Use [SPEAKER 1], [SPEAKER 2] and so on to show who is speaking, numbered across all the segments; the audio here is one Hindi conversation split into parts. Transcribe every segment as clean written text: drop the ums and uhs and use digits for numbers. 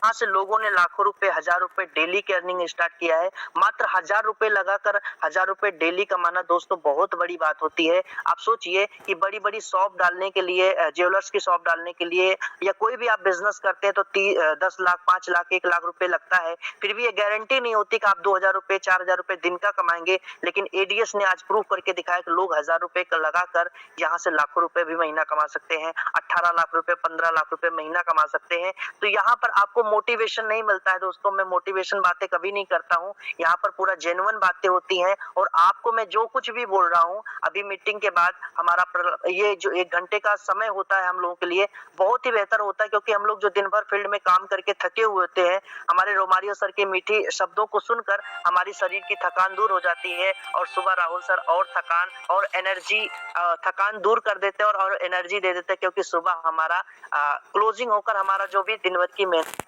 [SPEAKER 1] यहाँ से लोगों ने लाखों रुपए, हजार रुपए डेली की अर्निंग स्टार्ट किया है। मात्र 1000 रुपए लगाकर 1000 रुपए डेली कमाना दोस्तों बहुत बड़ी बात होती है। आप सोचिए कि बड़ी-बड़ी शॉप डालने के लिए, ज्वेलर्स की शॉप डालने के लिए या कोई भी आप बिजनेस करते हैं तो 10 लाख, 5 लाख, 1 लाख रुपए लगता है। फिर भी ये गारंटी नहीं होती कि आप 2000 रुपए, 4000 रुपए दिन का कमाएंगे। लेकिन एडीएस ने आज प्रूव करके दिखाया कि लोग 1000 रुपए का लगाकर यहाँ से लाखों रुपए भी महीना कमा सकते हैं। 18 लाख रुपए, 15 लाख रुपए महीना कमा सकते हैं। तो यहाँ पर आपको मोटिवेशन नहीं मिलता है दोस्तों। मैं मोटिवेशन बातें कभी नहीं करता हूँ। यहाँ पर पूरा जेन्युइन बातें होती हैं और आपको मैं जो कुछ भी बोल रहा हूँ अभी मीटिंग के बाद हमारा ये जो 1 घंटे का समय होता है हम लोगों के लिए बहुत ही बेहतर होता है, क्योंकि हम लोग जो दिन भर फील्ड में काम करके थके हुए होते हैं, हमारे रोमारियो सर के मीठी शब्दों को सुनकर हमारी शरीर की थकान दूर हो जाती है और सुबह राहुल सर और थकान और एनर्जी थकान दूर कर देते हैं और एनर्जी दे देते हैं, क्योंकि सुबह हमारा क्लोजिंग होकर हमारा जो भी दिन भर की मेहनत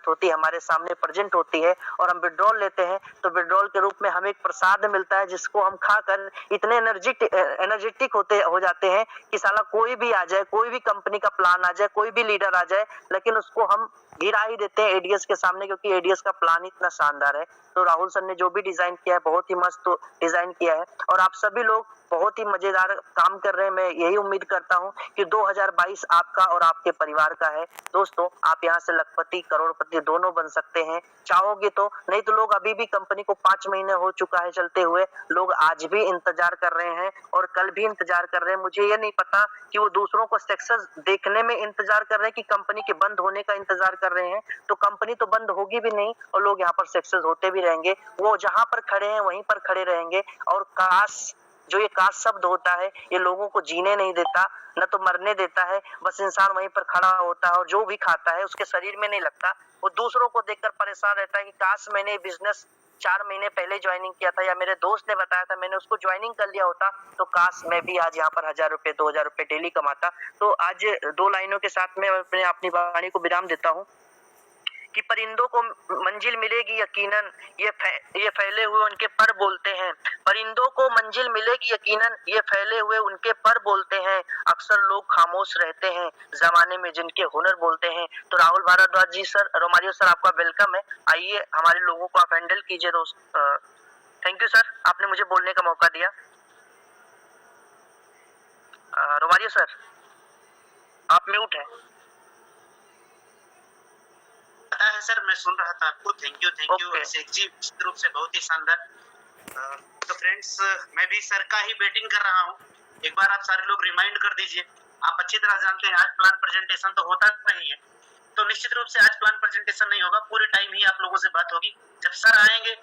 [SPEAKER 1] होती है हमारे सामने प्रेजेंट होती है और हम विड्रॉल लेते हैं तो विड्रॉल के रूप में हमें एक प्रसाद मिलता है, जिसको हम खाकर इतने एनर्जेटिक होते हो जाते हैं कि साला कोई भी आ जाए, कोई भी कंपनी का प्लान आ जाए, कोई भी लीडर आ जाए, लेकिन उसको हम गिरा ही देते हैं एडीएस के सामने, क्योंकि एडीएस का प्लान इतना शानदार है। तो राहुल सर ने जो भी डिजाइन किया है बहुत ही मस्त डिजाइन किया है और आप सभी लोग बहुत ही मजेदार काम कर रहे हैं। मैं यही उम्मीद करता हूं कि 2022 आपका और आपके परिवार का है। दोस्तों आप यहां से लखपति करोड़पति दोनों बन सकते हैं चाहोगे तो। नहीं तो लोग अभी भी कंपनी को 5 महीने हो चुका है चलते हुए, लोग आज भी इंतजार कर रहे हैं और कल भी इंतजार कर रहे हैं। मुझे ये नहीं पता कि वो दूसरों को सक्सेस देखने में इंतजार कर रहे हैं कि कंपनी के बंद होने का इंतजार कर रहे हैं। तो कंपनी तो बंद होगी भी नहीं और लोग यहाँ पर सक्सेस होते भी रहेंगे। वो जहां पर खड़े हैं वहीं पर खड़े रहेंगे। और काश, जो ये काश शब्द होता है ये लोगों को जीने नहीं देता, न तो मरने देता है। बस इंसान वहीं पर खड़ा होता है और जो भी खाता है उसके शरीर में नहीं लगता। वो दूसरों को देखकर परेशान रहता है कि काश मैंने बिजनेस 4 महीने पहले ज्वाइनिंग किया था या मेरे दोस्त ने बताया था मैंने उसको ज्वाइनिंग कर लिया होता, तो काश मैं भी आज यहाँ पर 1000 रुपए 2000 रुपए डेली कमाता। तो आज 2 लाइनों के साथ में अपनी वाणी को विराम देता हूँ कि परिंदों को मंजिल मिलेगी यकीनन, ये फैले हुए उनके पर बोलते हैं। परिंदों को मंजिल मिलेगी यकीनन, ये फैले हुए उनके पर बोलते हैं। अक्सर लोग खामोश रहते हैं जमाने में जिनके हुनर बोलते हैं। तो राहुल भारद्वाज जी सर, रोमारियो सर, आपका वेलकम है। आइए हमारे लोगों को आप हैंडल कीजिए दोस्त। थैंक यू सर, आपने मुझे बोलने का मौका दिया। रोमारियो सर आप म्यूट हैं।
[SPEAKER 2] है सर, मैं सुन रहा था आपको। थैंक यू अभिषेक जी, निश्चित रूप से बहुत ही शानदार। तो फ्रेंड्स, मैं भी सर का ही बैटिंग कर रहा हूँ। एक बार आप सारे लोग रिमाइंड कर दीजिए। आप अच्छी तरह जानते हैं आज प्लान प्रेजेंटेशन तो होता नहीं है, तो निश्चित रूप से आज प्लान प्रेजेंटेशन नहीं होगा। पूरे टाइम ही आप लोगों से बात होगी। जब सर आएंगे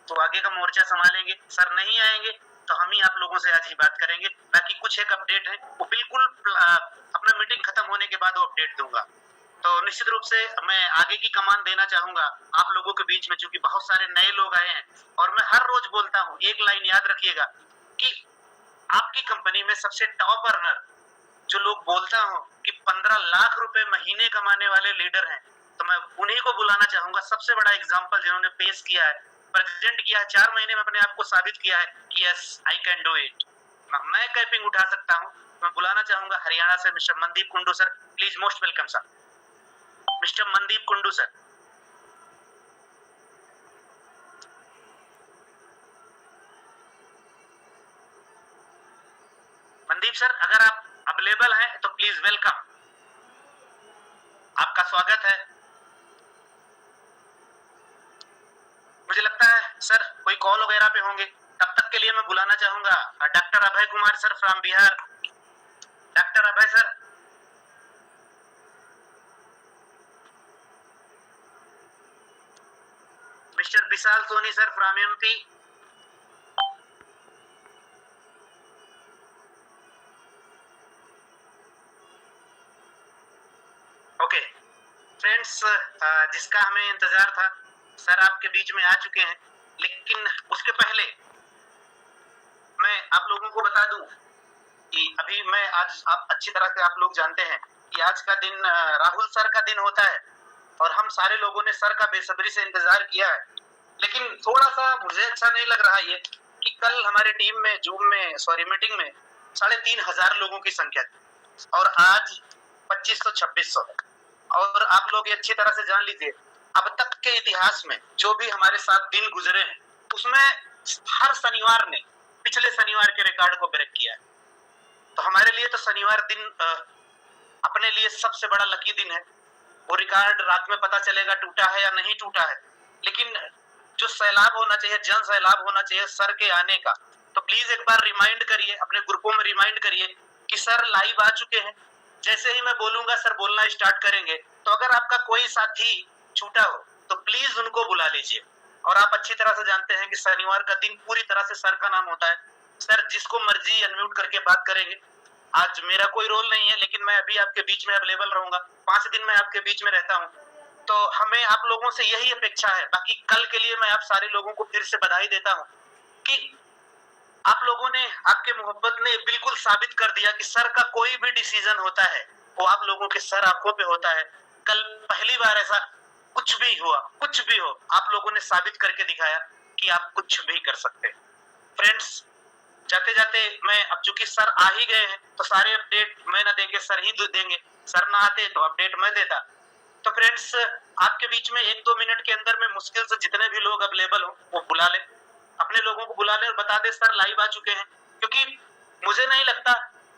[SPEAKER 2] तो आगे का मोर्चा संभालेंगे, सर नहीं आएंगे तो हम ही आप लोगों से आज ही बात करेंगे। बाकी कुछ एक अपडेट है वो बिल्कुल अपना मीटिंग खत्म होने के बाद वो अपडेट दूंगा। तो निश्चित रूप से मैं आगे की कमान देना चाहूंगा आप लोगों के बीच में, क्योंकि बहुत सारे नए लोग आए हैं। और मैं हर रोज बोलता हूँ, एक लाइन याद रखिएगा कि आपकी कंपनी में सबसे टॉप अर्नर जो लोग बोलता हूँ कि 15 लाख रुपए महीने कमाने वाले लीडर हैं, तो मैं उन्हीं को बुलाना चाहूंगा। सबसे बड़ा एग्जाम्पल जिन्होंने पेश किया है, प्रेजेंट किया है, 4 महीने में अपने आप को साबित किया है कि yes I can do it, मैं कैपिंग उठा सकता हूँ। मैं बुलाना चाहूंगा हरियाणा से mister Mandeep Kundu sir. Please most welcome sir, mister Mandeep Kundu sir. Mandeep sir, अगर आप अवेलेबल हैं तो प्लीज वेलकम, आपका स्वागत है। मुझे लगता है सर कोई कॉल वगैरह पे होंगे, तब तक के लिए मैं बुलाना चाहूंगा doctor Abhay Kumar sir from Bihar. Doctor Abhay sir, mister Vishal Soni sir from MP. Okay friends, जिसका हमें इंतजार था सर आपके बीच में आ चुके हैं। लेकिन उसके पहले मैं आप लोगों को बता दूं कि अभी मैं आज, आप अच्छी तरह से आप लोग जानते हैं कि आज का दिन राहुल सर का दिन होता है और हम सारे लोगों ने सर का बेसब्री से इंतजार किया है। लेकिन थोड़ा सा मुझे अच्छा नहीं लग रहा ये कि कल हमारे टीम में मीटिंग में 3500 लोगों की संख्या थी और आज 2500-2600 है। और आप लोग ये अच्छी तरह से जान लीजिए, अब तक के इतिहास में जो भी हमारे साथ दिन गुजरे हैं उसमें हर शनिवार ने पिछले शनिवार के रिकॉर्ड को ब्रेक किया है। तो हमारे लिए तो शनिवार दिन अपने लिए सबसे बड़ा लकी दिन है। वो रिकॉर्ड रात में पता चलेगा टूटा है या नहीं टूटा है, लेकिन जो सैलाब होना चाहिए, जन सैलाब होना चाहिए सर के आने का, तो प्लीज एक बार रिमाइंड करिए, अपने ग्रुपों में रिमाइंड करिए कि सर लाइव आ चुके हैं। जैसे ही मैं बोलूंगा सर बोलना स्टार्ट करेंगे, तो अगर आपका कोई साथी छूटा हो तो प्लीज उनको बुला लीजिए। और आप अच्छी तरह से जानते हैं कि शनिवार का दिन पूरी तरह से सर का नाम होता है। सर जिसको मर्जी अनम्यूट करके बात करेंगे। आज मेरा कोई रोल नहीं है, लेकिन मैं अभी आपके बीच में अवेलेबल रहूंगा। 5 दिन मैं आपके बीच में रहता हूँ, तो हमें आप लोगों से यही अपेक्षा है। बाकी कल के लिए मैं आप सारे लोगों को फिर से बधाई देता हूँ कि आप लोगों ने, आपके मोहब्बत ने बिल्कुल साबित कर दिया कि सर का कोई भी डिसीजन होता है वो आप लोगों के सर आंखों पे होता है। कल पहली बार ऐसा कुछ भी हुआ, कुछ भी हो, आप लोगों ने साबित करके दिखाया कि आप कुछ भी कर सकते हैं। फ्रेंड्स, जाते जाते मैं, अब चूंकि सर आ ही गए हैं तो सारे अपडेट मैं ना देके सर ही देंगे। सर ना आते तो अपडेट मैं देता। तो फ्रेंड्स, आपके बीच में 1-2 मिनट के अंदर में मुश्किल से जितने भी लोग अवेलेबल हो वो बुला ले, अपने लोगों को बुला ले और बता दे सर लाइव आ चुके हैं। क्योंकि मुझे नहीं लगता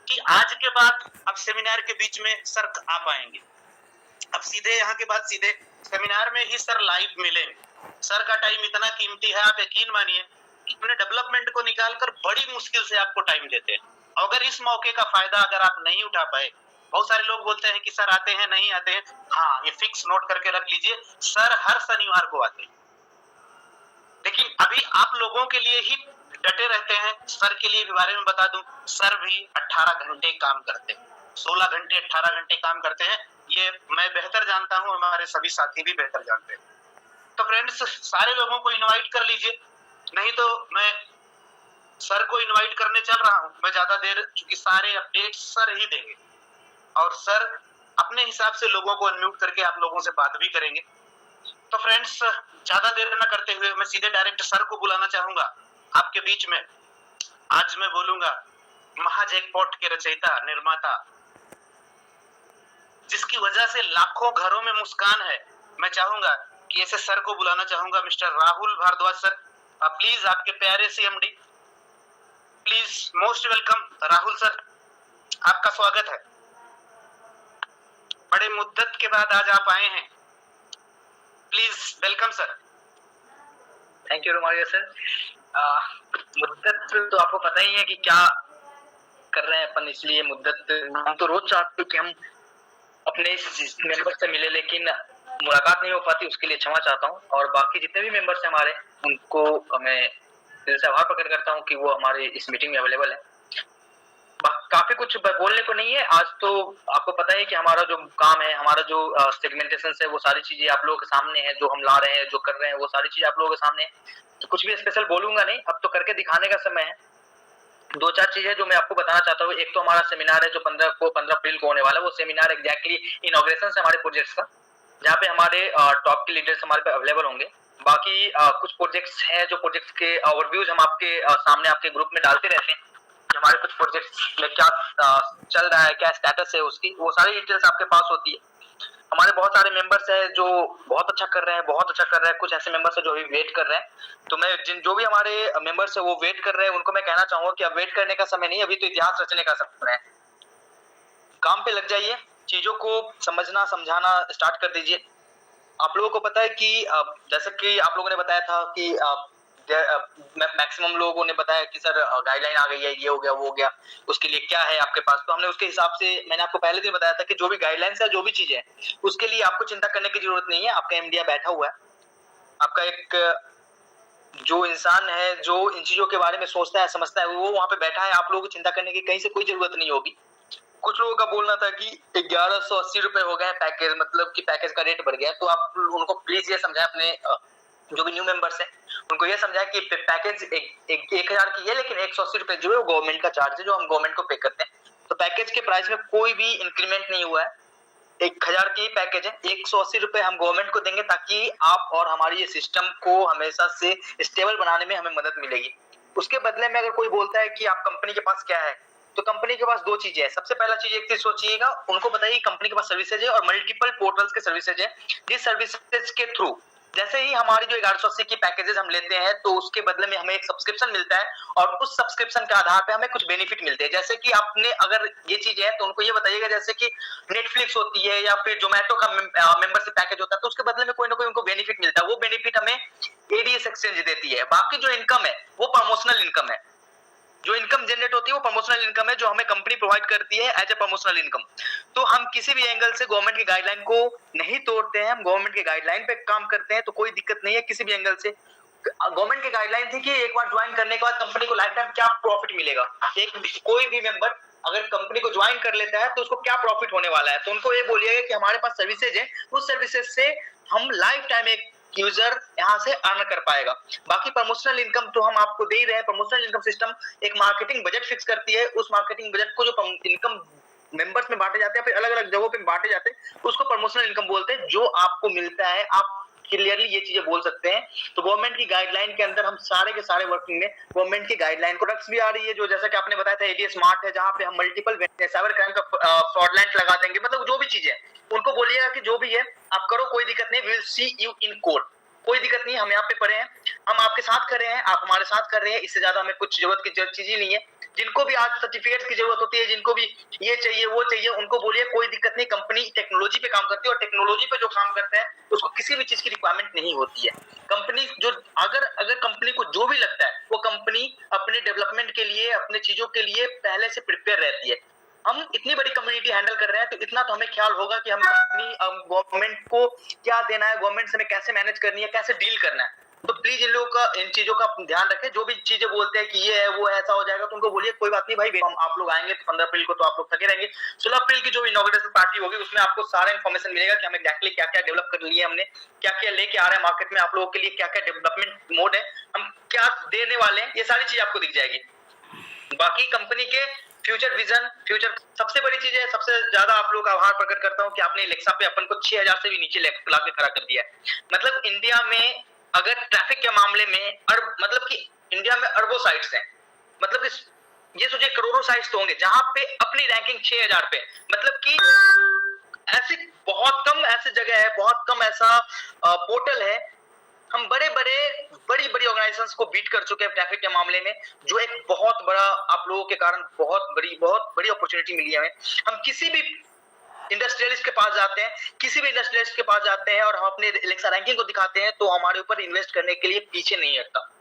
[SPEAKER 2] कि आज के बाद अब सेमिनार के बीच में सर आ पाएंगे। अब सीधे यहाँ के बाद सीधे सेमिनार में ही सर लाइव मिलेंगे। सर का टाइम इतना कीमती है, आप यकीन मानिए कि अपने डेवलपमेंट को निकालकर बड़ी मुश्किल से आपको टाइम देते हैं। अगर इस मौके का फायदा अगर आप नहीं उठा पाए, बहुत सारे लोग बोलते हैं कि सर आते हैं नहीं आते हैं। हाँ, ये फिक्स नोट करके रख लीजिए, सर हर शनिवार को आते हैं। लेकिन अभी आप लोगों के लिए ही डटे रहते हैं। सर के लिए भी बारे में बता दूं, सर भी 18 घंटे काम करते हैं, 16 घंटे 18 घंटे काम करते हैं। ये मैं बेहतर जानता हूं, हमारे सभी साथी भी बेहतर जानते हैं। तो फ्रेंड्स, सारे लोगों को इनवाइट कर लीजिए, नहीं तो मैं सर को इनवाइट करने चल रहा हूं। मैं ज्यादा देर, चूंकि सारे अपडेट सर ही देंगे और सर अपने हिसाब से लोगों को अनम्यूट करके आप लोगों से बात भी करेंगे। तो फ्रेंड्स, ज्यादा देर न करते हुए मैं सीधे डायरेक्ट सर को बुलाना चाहूंगा आपके बीच में। आज मैं बोलूंगा महाजैकपॉट के रचयिता, निर्माता, जिसकी वजह से लाखों घरों में मुस्कान है। मैं चाहूंगा कि ऐसे सर को बुलाना चाहूंगा, mister Rahul Bhardwaj sir. Please आपके प्यारे CMD, please most welcome Rahul sir, आपका स्वागत है। बड़े मुद्दत के बाद आज आप आए हैं, please welcome sir.
[SPEAKER 3] Thank you Romaria sir. मुद्दत तो आपको पता ही है कि क्या कर रहे हैं अपन, इसलिए मुद्दत हम तो रोज चाहते हैं कि हम अपने इस मेंबर से मिले, लेकिन मुलाकात नहीं हो पाती, उसके लिए क्षमा चाहता हूं। और बाकी जितने भी मेंबर्स हैं हमारे, उनको मैं दिल से आभार प्रकट करता हूं कि वो हमारे इस मीटिंग में अवेलेबल है। काफी कुछ बोलने को नहीं है आज, तो आपको पता है कि हमारा जो काम है, हमारा जो सेगमेंटेशन है, वो सारी चीजें आप लोगों के सामने है। जो हम ला रहे हैं, जो कर रहे हैं, वो सारी चीजें आप लोगों के सामने है। तो कुछ भी स्पेशल बोलूंगा नहीं, अब तो करके दिखाने का समय है। 2-4 चीजें जो मैं आपको बताना चाहता हूँ। एक तो हमारा सेमिनार है जो 15 अप्रैल को होने वाला है। वो सेमिनार एग्जैक्टली इनॉग्रेशन है हमारे प्रोजेक्ट्स का, जहाँ पे हमारे टॉप के लीडर्स हमारे पे अवेलेबल होंगे। बाकी कुछ प्रोजेक्ट्स हैं, जो प्रोजेक्ट्स के ओवरव्यूज हम आपके सामने आपके ग्रुप में डालते रहते हैं। हमारे कुछ प्रोजेक्ट्स में क्या चल रहा है, क्या स्टेटस है उसकी, वो सारी डिटेल्स आपके पास होती है। हमारे बहुत सारे मेंबर्स हैं जो बहुत अच्छा कर रहे हैं, बहुत अच्छा कर रहे हैं। कुछ ऐसे मेंबर्स हैं जो अभी वेट कर रहे हैं। तो मैं जो भी हमारे मेंबर्स है वो वेट कर रहे हैं, उनको मैं कहना चाहूंगा कि अब वेट करने का समय नहीं, अभी तो इतिहास रचने का समय है। काम पे लग जाइए, चीजों को समझना समझाना स्टार्ट कर दीजिए। आप लोगों को पता है कि जैसे कि आप लोगों ने बताया था कि मैक्सिमम लोगों ने बताया कि सर गाइडलाइन आ गई है, ये हो गया, वो हो गया, उसके लिए क्या है आपके पास। तो हमने उसके हिसाब से, मैंने आपको पहले दिन बताया था कि जो भी गाइडलाइंस है, जो भी चीजें हैं, उसके लिए आपको चिंता करने की जरूरत नहीं है। आपका एमडीआ बैठा हुआ है, आपका एक जो इंसान है जो इन चीजों के बारे में सोचता है, समझता है, वो वहां पे बैठा है। आप लोगों को चिंता करने की कहीं से कोई जरूरत नहीं होगी। कुछ लोगों का बोलना था कि 1180 रुपए हो गए पैकेज, मतलब कि पैकेज का रेट बढ़ गया। तो आप उनको प्लीज ये समझाएं, अपने जो भी न्यू मेंबर्स हैं उनको ये समझाएं कि पैकेज 1000 की है, लेकिन 180 रुपए जो है वो गवर्नमेंट का चार्ज है, जो हम गवर्नमेंट को पे करते हैं। तो पैकेज के प्राइस में कोई भी इंक्रीमेंट नहीं हुआ है। 1000 की पैकेज है, 180 रुपए हम गवर्नमेंट को देंगे, ताकि आप और हमारी ये सिस्टम को हमेशा से स्टेबल बनाने में हमें मदद मिलेगी। उसके बदले में अगर कोई बोलता है कि आप कंपनी के पास क्या है, तो कंपनी के पास दो चीजें हैं। सबसे पहला चीज एक चीज सोचिएगा, उनको बताइए कंपनी के पास सर्विसेज है और मल्टीपल पोर्टल्स के सर्विसेज है। जिस सर्विसेज के थ्रू जैसे ही हमारी जो 1180 की पैकेजेस हम लेते हैं तो उसके बदले में हमें एक सब्सक्रिप्शन मिलता है और उस सब्सक्रिप्शन के आधार पे हमें कुछ बेनिफिट मिलते हैं। जैसे कि आपने अगर ये चीज है तो उनको ये बताइएगा जैसे कि नेटफ्लिक्स होती है या फिर जोमेटो का मेंबरशिप पैकेज होता है, तो उसके बदले में कोई ना कोई उनको बेनिफिट मिलता है। वो बेनिफिट हमें एडीएस एक्सचेंज देती है। बाकी जो इनकम है वो प्रमोशनल इनकम है। जो इनकम जनरेट होती है वो प्रमोशनल इनकम है जो हमें कंपनी प्रोवाइड करती है एज ए प्रमोशनल इनकम। तो हम किसी भी एंगल से गवर्नमेंट की गाइडलाइन को नहीं तोड़ते हैं, हम गवर्नमेंट के गाइडलाइन पे काम करते हैं, तो कोई दिक्कत नहीं है किसी भी एंगल से। गवर्नमेंट की गाइडलाइन थी कि एक बार ज्वाइन करने के बाद कंपनी को लाइफ टाइम क्या प्रॉफिट मिलेगा। एक कोई भी मेंबर अगर कंपनी को ज्वाइन कर लेता है तो उसको क्या प्रॉफिट होने वाला है, तो उनको ये बोलिएगा कि हमारे पास सर्विसेज है, उस सर्विसेज से हम लाइफ टाइम एक यूजर यहाँ से अर्न कर पाएगा। बाकी प्रमोशनल इनकम तो हम आपको दे ही रहे हैं। प्रमोशनल इनकम सिस्टम एक मार्केटिंग बजट फिक्स करती है, उस मार्केटिंग बजट को जो इनकम मेंबर्स में बांटे जाते हैं, फिर अलग अलग जगहों पे बांटे जाते हैं, उसको प्रमोशनल इनकम बोलते हैं। जो आपको मिलता है आप क्लियरली ये चीजें बोल सकते हैं। तो गवर्नमेंट की गाइडलाइन के अंदर हम सारे के सारे वर्किंग में गवर्नमेंट की गाइडलाइन प्रोडक्ट्स भी आ रही है, जो जैसा कि आपने बताया था एडीएस स्मार्ट है, जहां पे हम मल्टीपल साइबर क्राइम का फ्रॉडलेंट लगा देंगे। मतलब जो भी चीजें उनको बोलिएगा कि जो भी है आप करो, कोई दिक्कत नहीं, will see you in court, कोई दिक्कत नहीं, हम यहाँ पे पड़े हैं, हम आपके साथ खड़े हैं, आप हमारे साथ कर रहे हैं, इससे ज्यादा हमें कुछ जरूरत की चीज ही नहीं है। जिनको भी आज सर्टिफिकेट की जरूरत होती है, जिनको भी ये चाहिए वो चाहिए, उनको बोलिए कोई दिक्कत नहीं, कंपनी टेक्नोलॉजी पे काम करती है और टेक्नोलॉजी पे जो काम करता है उसको किसी भी चीज की रिक्वायरमेंट नहीं होती है। कंपनी जो अगर कंपनी को जो भी लगता है वो कंपनी अपने डेवलपमेंट के लिए, अपने चीजों के लिए पहले से प्रिपेयर रहती है। हम इतनी बड़ी कम्युनिटी हैंडल कर रहे हैं तो इतना तो हमें ख्याल होगा कि हम अपनी गवर्नमेंट को क्या देना है, गवर्नमेंट से हमें कैसे मैनेज करनी है, कैसे डील करना है। तो प्लीज इन लोगों का, इन चीजों का ध्यान रखें। जो भी चीजें बोलते हैं कि ये है वो है ऐसा हो जाएगा, तो उनको बोलिए कोई बात नहीं भाई, हम आप लोग आएंगे तो 15 अप्रैल को तो आप लोग थके रहेंगे। 16 अप्रैल की जो इनॉग्रेशन पार्टी होगी उसमें आपको सारा इन्फॉर्मेशन मिलेगा कि हम एग्जैक्टली क्या क्या डेवलप कर लिए, हमने क्या क्या लेके आ रहे हैं मार्केट में, आप लोगों के लिए क्या क्या डेवलपमेंट मोड है, हम क्या देने वाले हैं, ये सारी चीज आपको दिख जाएगी। बाकी कंपनी के फ्यूचर विजन, फ्यूचर सबसे बड़ी चीज है, सबसे ज्यादा आप लोग का आभार प्रकट करता हूं कि आपने एलेक्सा पे अपन को 6000 से भी नीचे ला के खड़ा कर दिया है। मतलब इंडिया में अगर ट्रैफिक के मामले में मतलब कि इंडिया में अरबों साइट्स हैं, मतलब कि ये सोचिए करोड़ों साइट्स तो होंगे जहां पे अपनी रैंकिंग 6000 पे, मतलब कि ऐसी बहुत कम ऐसी जगह है, बहुत कम ऐसा पोर्टल है। हम बड़ी बड़ी ऑर्गेनाइजेशंस को बीट कर चुके हैं ट्रैफिक के मामले में, जो एक बहुत बड़ा आप लोगों के कारण बहुत बड़ी अपॉर्चुनिटी मिली है हमें। हम किसी भी इंडस्ट्रियलिस्ट के पास जाते हैं, किसी भी इंडस्ट्रियलिस्ट के पास जाते हैं और हम अपने एलेक्सा रैंकिंग को दिखाते हैं तो हमारे ऊपर इन्वेस्ट करने के लिए पीछे नहीं हटता।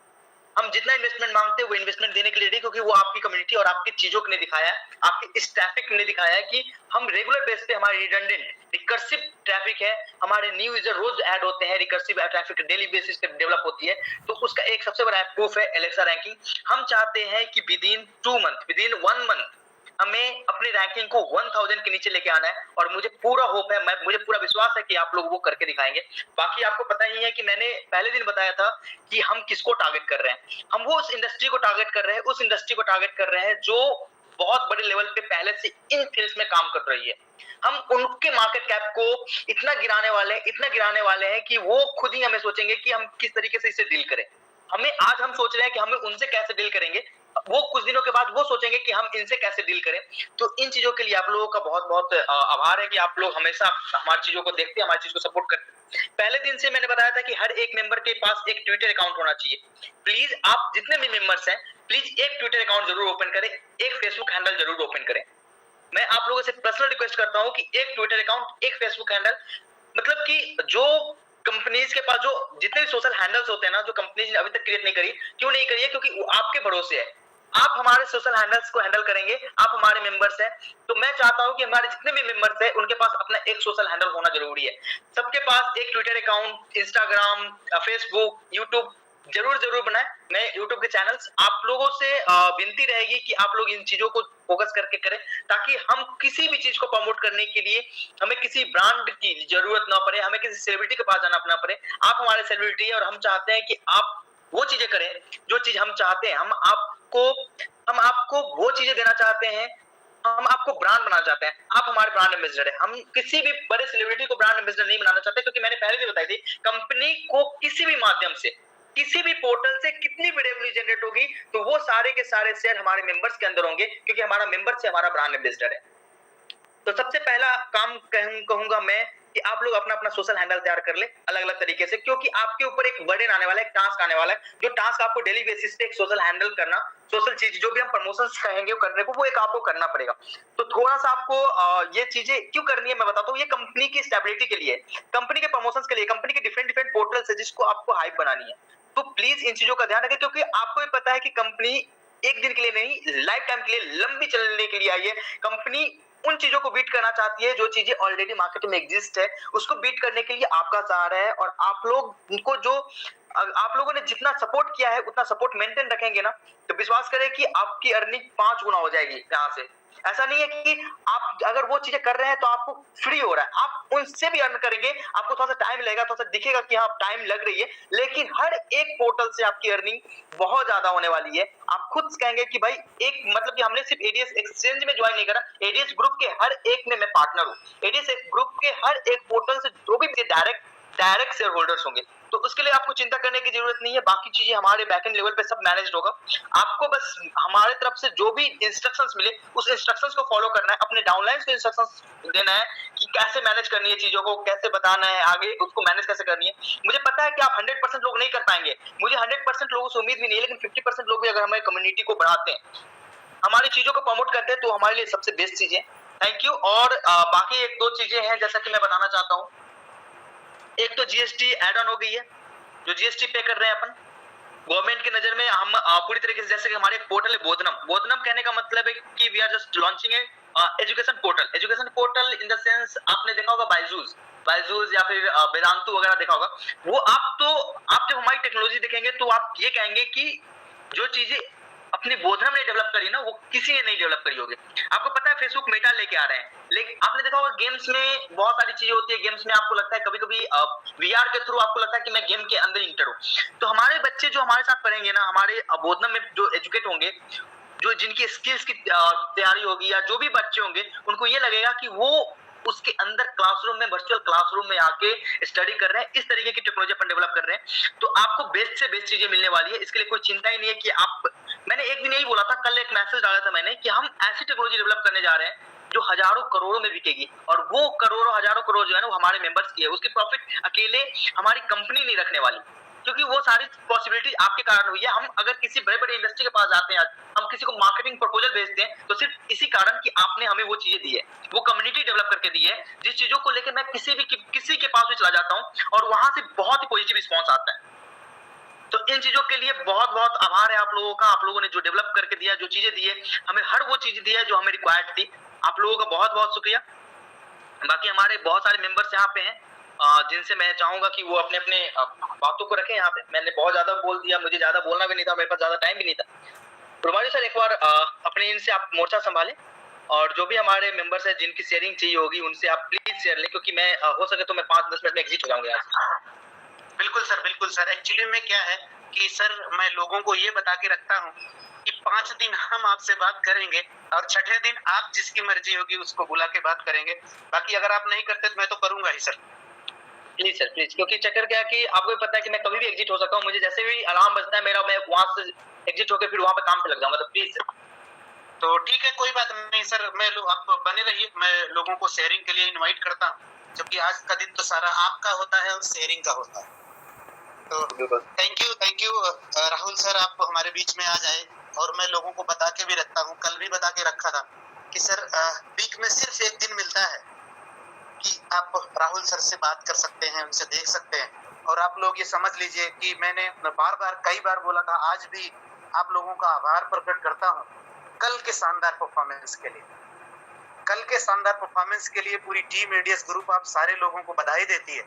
[SPEAKER 3] हम जितना इन्वेस्टमेंट मांगते हैं वो इन्वेस्टमेंट देने के लिए रेडी, क्योंकि वो आपकी कम्युनिटी और आपकी चीजों ने दिखाया है, आपके इस ट्रैफिक ने दिखाया है कि हम रेगुलर बेस पे हमारी रिडंडेंट रिकर्सिव ट्रैफिक है, हमारे न्यू यूजर रोज ऐड होते हैं, रिकर्सिव ट्रैफिक डेली बेसिस पे डेवलप होती है। तो उसका एक सबसे बड़ा प्रूफ है एलेक्सा रैंकिंग। हम चाहते हैं कि विदिन 2 मंथ, विदिन 1 मंथ हमें अपनी रैंकिंग को 1000 के नीचे लेके आना है, और मुझे पूरा होप है, मुझे पूरा विश्वास है कि आप लोग वो करके दिखाएंगे। बाकी आपको पता ही है कि मैंने पहले दिन बताया था कि हम किसको टारगेट कर रहे हैं। हम वो उस इंडस्ट्री को टारगेट कर रहे हैं, उस इंडस्ट्री को टारगेट कर रहे हैं जो बहुत बड़े लेवल पे पहले से इन फील्ड्स में काम कर रही है। हम उनके मार्केट कैप को इतना गिराने वाले हैं कि वो खुद ही हमें सोचेंगे कि हम किस तरीके से इससे डील करें। आज हम सोच रहे हैं कि हमें उनसे कैसे डील करेंगे, वो कुछ दिनों के बाद वो सोचेंगे कि हम इनसे कैसे डील करें। तो इन चीजों के लिए आप लोगों का बहुत बहुत आभार है कि आप लोग हमेशा हमारी चीजों को देखते हैं, हमारी चीज को सपोर्ट करते हैं। पहले दिन से मैंने बताया था कि हर एक मेंबर के पास एक ट्विटर अकाउंट होना चाहिए। प्लीज आप जितने भी मेंबर्स हैं, प्लीज एक ट्विटर अकाउंट जरूर ओपन करें, एक फेसबुक हैंडल जरूर ओपन करें। मैं आप लोगों से पर्सनल रिक्वेस्ट करता हूं कि एक ट्विटर अकाउंट, एक फेसबुक हैंडल, मतलब कि जो कंपनीज के पास जो जितने भी सोशल हैंडल्स होते हैं ना, जो कंपनीज ने अभी तक क्रिएट नहीं करी, क्यों नहीं करी है? क्योंकि वो आपके भरोसे है। आप हमारे सोशल हैंडल्स को हैंडल करेंगे, आप हमारे मेंबर्स हैं, तो मैं चाहता हूं कि हमारे जितने भी मेंबर्स हैं उनके पास अपना एक सोशल हैंडल होना जरूरी है। सबके पास एक Twitter account, Instagram, Facebook, YouTube जरूर बनाएं। मैं यूट्यूब के चैनल्स आप लोगों से विनती रहेगी कि आप लोग इन चीजों को फोकस करके करें, ताकि हम किसी भी चीज को प्रमोट करने के लिए हमें किसी ब्रांड की जरूरत ना पड़े, हमें किसी सेलिब्रिटी के पास जाना ना पड़े। आप हमारे सेलिब्रिटी है और हम चाहते हैं कि आप वो चीजें करें जो चीज हम चाहते हैं। हम आपको वो चीजें देना चाहते हैं, हम आपको ब्रांड बनाना चाहते हैं। आप हमारे ब्रांड एम्बेसडर है। हम किसी भी बड़े सेलिब्रिटी को ब्रांड एम्बेसडर नहीं बनाना चाहते, क्योंकि मैंने पहले भी बताई थी, कंपनी को किसी भी माध्यम से किसी भी पोर्टल से कितनी भी रेवेन्यू जनरेट होगी तो वो सारे के सारे शेयर हमारे मेंबर्स के अंदर होंगे, क्योंकि हमारा मेंबर से हमारा ब्रांड एम्बेसडर है। तो सबसे पहला काम कहूंगा मैं कि आप लोग अपना अपना सोशल हैंडल तैयार कर ले अलग अलग तरीके से, क्योंकि आपके ऊपर एक बर्डन आने वाला है, एक टास्क आने वाला है, जो टास्क आपको डेली बेसिस पे एक सोशल हैंडल करना, सोशल चीज जो भी हम प्रमोशंस कहेंगे वो करने को, वो एक आपको करना पड़ेगा। तो थोड़ा सा आपको ये चीजें क्यों करनी है मैं बताता हूँ। ये कंपनी की स्टेबिलिटी के लिए, कंपनी के प्रमोशंस के लिए, कंपनी के डिफरेंट डिफरेंट पोर्टल्स है जिसको आपको हाइप बनानी है। तो प्लीज इन चीजों का ध्यान रखें, क्योंकि आपको भी पता है कि कंपनी एक दिन के लिए नहीं, लाइफ टाइम के लिए, लंबी चलने के लिए आई है। कंपनी उन चीजों को बीट करना चाहती है जो चीजें ऑलरेडी मार्केट में एग्जिस्ट है, उसको बीट करने के लिए आपका सहारा है। और आप लोग को जो आप लोगों ने जितना सपोर्ट किया है उतना सपोर्ट मेंटेन रखेंगे ना, तो विश्वास करें कि आपकी अर्निंग 5 गुना हो जाएगी यहाँ से। ऐसा नहीं है कि आप अगर वो चीजें कर रहे हैं तो आपको फ्री हो रहा है, आप उनसे भी अर्न करेंगे, आपको थोड़ा सा टाइम लगेगा, थोड़ा सा दिखेगा कि हाँ टाइम लग रही है, लेकिन हर एक पोर्टल से आपकी अर्निंग बहुत ज्यादा होने वाली है। आप खुद कहेंगे कि भाई एक मतलब कि हमने सिर्फ एडीएस एक्सचेंज में ज्वाइन नहीं करा, एडीएस ग्रुप के हर एक में मैं पार्टनर हूँ। एडीएस ग्रुप के हर एक पोर्टल से जो भी डायरेक्ट शेयर होल्डर्स होंगे, तो उसके लिए आपको चिंता करने की जरूरत नहीं है। बाकी चीजें हमारे बैकएंड लेवल पे सब मैनेज्ड होगा। आपको बस हमारे तरफ से जो भी इंस्ट्रक्शंस मिले उस इंस्ट्रक्शंस को फॉलो करना है, अपने डाउनलाइंस को इंस्ट्रक्शंस देना है कि कैसे मैनेज करनी है चीजों को, कैसे बताना है आगे, उसको मैनेज कैसे करनी है। मुझे पता है कि आप 100% लोग नहीं कर पाएंगे, मुझे 100% लोगों से उम्मीद भी नहीं है, लेकिन 50% लोग भी अगर हमारी कम्युनिटी को बढ़ाते हैं, हमारी चीजों को प्रमोट करते हैं, तो हमारे लिए सबसे बेस्ट चीज है। Thank you. और बाकी एक दो चीजें हैं जैसा कि मैं बताना चाहता हूँ। एक तो जीएसटी एड ऑन हो गई है, जो जीएसटी पे कर रहे हैं अपन गवर्नमेंट की नजर में, हम पूरी तरीके से, जैसे कि हमारे एक पोर्टल है बोधनम कहने का मतलब है कि we are just launching a education portal in the sense, आपने देखा होगा बायजूस या फिर वेदांतु वगैरह देखा होगा। वो आप जब हमारी टेक्नोलॉजी देखेंगे तो आप ये कहेंगे कि जो चीजें अपनी बोधनम ने डेवलप करी ना, वो किसी ने नहीं डेवलप करी होगी। आपको पता है फेसबुक मेटा लेके आ रहे हैं, लेकिन आपने देखा होगा गेम्स में बहुत सारी चीजें होती है, गेम्स में आपको लगता है कभी कभी वीआर के थ्रू आपको लगता है कि मैं गेम के अंदर इंटर हूँ। तो हमारे बच्चे जो हमारे साथ पढ़ेंगे ना, हमारे बोधनम में जो एजुकेट होंगे, जो जिनकी स्किल्स की तैयारी होगी, या जो भी बच्चे होंगे, उनको ये लगेगा कि वो उसके अंदर क्लासरूम में, वर्चुअल क्लासरूम में आके स्टडी कर रहे हैं। इस तरीके की टेक्नोलॉजी अपन डेवलप कर रहे हैं, तो आपको बेस्ट से बेस्ट चीजें मिलने वाली है। इसके लिए कोई चिंता ही नहीं है कि मैंने एक दिन यही बोला था, कल एक मैसेज डाला था मैंने कि हम ऐसी टेक्नोलॉजी डेवलप करने जा रहे हैं जो हजारों करोड़ों में बिकेगी, और वो करोड़ों हजारों करोड़ जो है ना, वो हमारे मेंबर्स की है। उसकी प्रॉफिट अकेले हमारी कंपनी नहीं रखने वाली, क्योंकि वो सारी पॉसिबिलिटी आपके कारण हुई है। हम अगर किसी बड़े बड़े इंडस्ट्री के पास जाते हैं, हम किसी को मार्केटिंग प्रपोजल भेजते हैं, तो सिर्फ इसी कारण कि आपने हमें वो चीजें दी है, वो कम्युनिटी डेवलप करके दी है, जिस चीजों को लेकर मैं किसी के पास भी चला जाता हूँ और वहां से बहुत ही पॉजिटिव रिस्पॉन्स आता है। तो इन चीजों के लिए बहुत बहुत आभार है आप लोगों का। आप लोगों ने जो डेवलप करके दिया, जो चीजें दी है हमें, हर वो चीज दी है जो हमें रिक्वायर्ड थी। आप लोगों का बहुत बहुत शुक्रिया। बाकी हमारे बहुत सारे मेंबर्स यहाँ पे हैं जिनसे मैं चाहूंगा कि वो अपने अपने बातों को रखें यहाँ पे। मैंने बहुत ज्यादा बोल दिया, मुझे ज्यादा बोलना भी नहीं था, मेरे पास ज्यादा टाइम भी नहीं था। रुमाली सर एक बार अपने इनसे आप मोर्चा संभालें, और जो भी हमारे मेंबर्स हैं जिनकी शेयरिंग चाहिए होगी उनसे आप प्लीज शेयर लें, क्योंकि मैं हो सके तो मैं 5-10 मिनट में एग्जिट हो जाऊंगा यहाँ से।
[SPEAKER 2] बिल्कुल सर। एक्चुअली में क्या है कि सर मैं लोगों को ये बता के रखता हूँ कि 5 दिन हम आपसे बात करेंगे और छठे दिन आप जिसकी मर्जी होगी उसको बुला के बात करेंगे। बाकी अगर आप नहीं करते तो मैं तो करूंगा ही सर।
[SPEAKER 3] प्लीज सर प्लीज, क्योंकि चक्कर क्या है कि आपको भी पता है कि मैं कभी भी एग्जिट हो सकता हूँ, मुझे जैसे भी अलार्म बजता है मेरा, मैं वहां से एग्जिट होकर फिर वहां पे काम पे लग जाऊंगा। तो प्लीज सर।
[SPEAKER 2] तो ठीक है, कोई बात नहीं सर, आप बने रहिए, मैं लोगों को शेयरिंग के लिए इनवाइट करता हूँ, क्योंकि आज का दिन तो सारा आपका होता है और शेयरिंग का होता है। तो थैंक यू राहुल सर, आप हमारे बीच में आ जाए। और मैं लोगों को बता के भी रखता हूँ, कल भी बता के रखा था कि सर वीक में सिर्फ एक दिन मिलता है कि आप राहुल सर से बात कर सकते हैं, उनसे देख सकते हैं। और आप लोग ये समझ लीजिए कि मैंने कई बार बोला था, आज भी आप लोगों का आभार प्रकट करता हूँ कल के शानदार परफॉर्मेंस के लिए। कल के शानदार परफॉर्मेंस के लिए पूरी टीम एडीएस ग्रुप आप सारे लोगों को बधाई देती है।